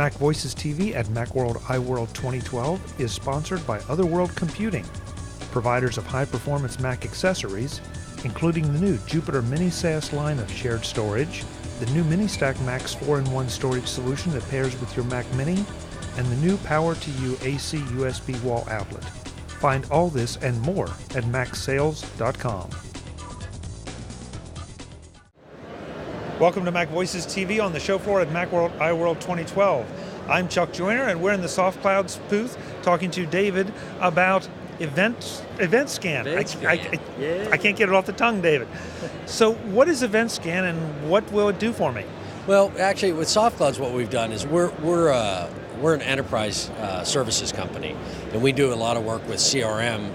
MacVoices TV at Macworld iWorld 2012 is sponsored by Otherworld Computing, providers of high-performance Mac accessories, including the new Jupiter Mini SAS line of shared storage, the new MiniStack Max 4-in-1 storage solution that pairs with your Mac Mini, and the new Power2U AC USB wall outlet. Find all this and more at macsales.com. Welcome to MacVoices TV on the show floor at Macworld iWorld 2012. I'm Chuck Joyner, and we're in the SoftClouds booth talking to David about eventScan. I can't get it off the tongue, David. So what is eventScan and what will it do for me? Well, actually, with SoftClouds, what we've done is we're an enterprise services company, and we do a lot of work with CRM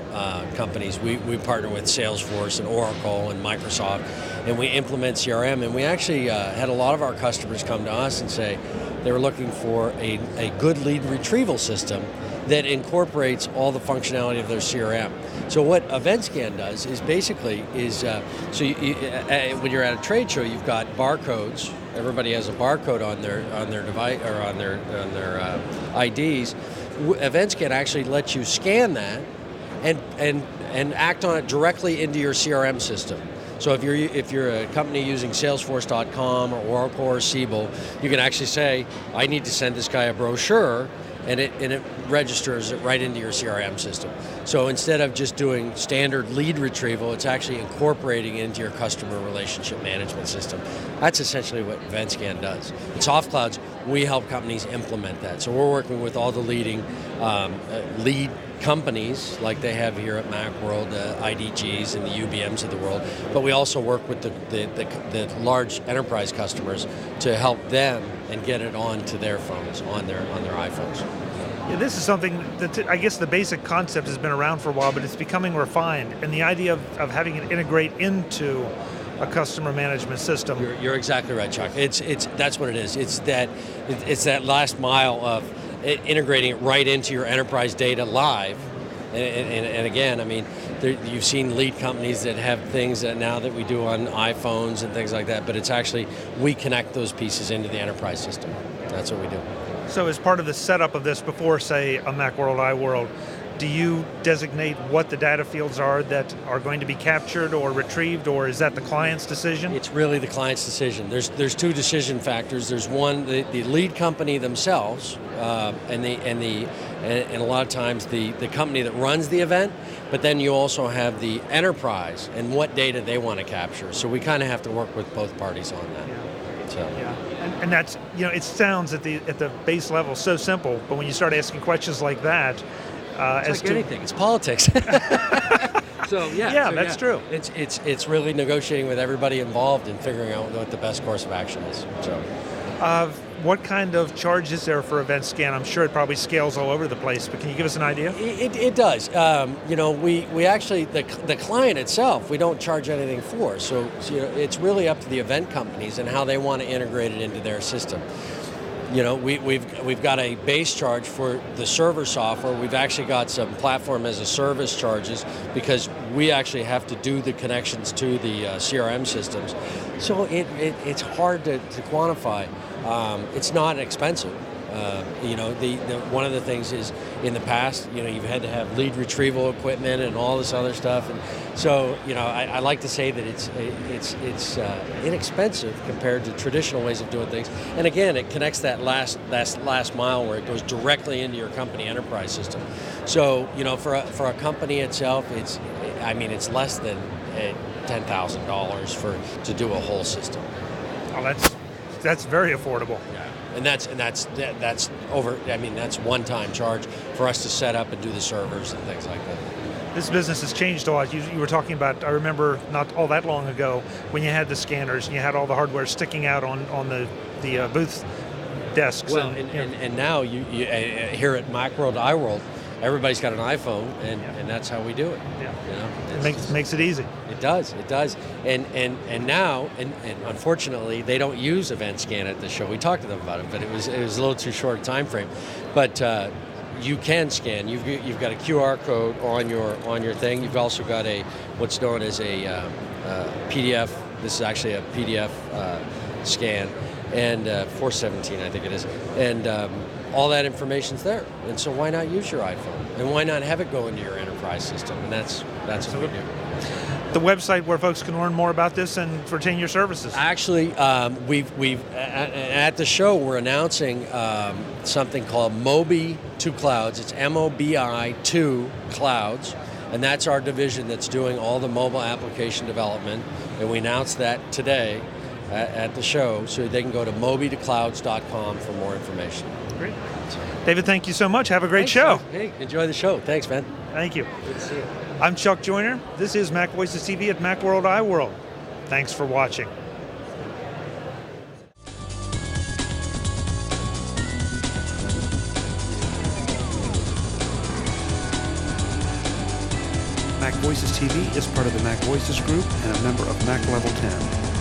companies. We partner with Salesforce and Oracle and Microsoft, and we implement CRM. And we actually had a lot of our customers come to us and say they were looking for a good lead retrieval system that incorporates all the functionality of their CRM. So what eventScan does is basically when you're at a trade show, you've got barcodes. Everybody has a barcode on their device or on their IDs. eventScan actually lets you scan that and act on it directly into your CRM system. So if you're a company using Salesforce.com or Oracle or Siebel, you can actually say, I need to send this guy a brochure, and it registers it right into your CRM system. So instead of just doing standard lead retrieval, it's actually incorporating into your customer relationship management system. That's essentially what eventScan does. At SoftClouds, we help companies implement that. So we're working with all the leading lead companies like they have here at Macworld, IDGs and the UBMs of the world, but we also work with the large enterprise customers to help them and get it onto their phones, on their iPhones. Yeah, this is something that I guess the basic concept has been around for a while, but it's becoming refined, and the idea of having it integrate into a customer management system. You're exactly right, Chuck. That's what it is. It's that last mile of integrating it right into your enterprise data live. And again, I mean, you've seen lead companies that have things that now that we do on iPhones and things like that, but it's actually, we connect those pieces into the enterprise system. That's what we do. So as part of the setup of this before, say, a Macworld, iWorld, do you designate what the data fields are that are going to be captured or retrieved, or is that the client's decision? It's really the client's decision. There's two decision factors. There's one, the lead company themselves, and a lot of times the company that runs the event, but then you also have the enterprise and what data they want to capture. So we kind of have to work with both parties on that. Yeah. So. Yeah. And that's, it sounds at the base level so simple, but when you start asking questions like that, it's like anything. It's politics. So that's true. It's really negotiating with everybody involved and figuring out what the best course of action is. So, what kind of charge is there for eventScan? I'm sure it probably scales all over the place, but can you give us an idea? It does. We actually the client itself we don't charge anything for. So it's really up to the event companies and how they want to integrate it into their system. We've got a base charge for the server software. We've actually got some platform as a service charges because we actually have to do the connections to the CRM systems. So it's hard to quantify. It's not expensive. One of the things is in the past, you've had to have lead retrieval equipment and all this other stuff, and so I like to say that it's inexpensive compared to traditional ways of doing things. And again, it connects that last mile where it goes directly into your company enterprise system. So for a company itself, it's less than $10,000 to do a whole system. Oh, that's very affordable. Yeah. And that's over. That's one-time charge for us to set up and do the servers and things like that. This business has changed a lot. You were talking about, I remember not all that long ago when you had the scanners and you had all the hardware sticking out on the booth desks. Well, and now you here at Macworld, iWorld, everybody's got an iPhone, and that's how we do it. Yeah. It makes it easy. It does. And now, unfortunately, they don't use eventScan at the show. We talked to them about it, but it was a little too short a time frame. But you can scan. You've got a QR code on your thing. You've also got what's known as a PDF. This is actually a PDF scan. and 417, I think it is, and all that information's there. And so why not use your iPhone? And why not have it go into your enterprise system? And that's what we do. The website where folks can learn more about this and retain your services. Actually, we've at the show we're announcing something called Mobi to Clouds. It's MOBI to Clouds, and that's our division that's doing all the mobile application development. And we announced that today at the show, so they can go to mobitoclouds.com for more information. Great. David, thank you so much. Have a great show. Hey, enjoy the show. Thanks, man. Thank you. Good to see you. I'm Chuck Joyner. This is MacVoices TV at Macworld iWorld. Thanks for watching. MacVoices TV is part of the MacVoices Group and a member of Mac Level 10.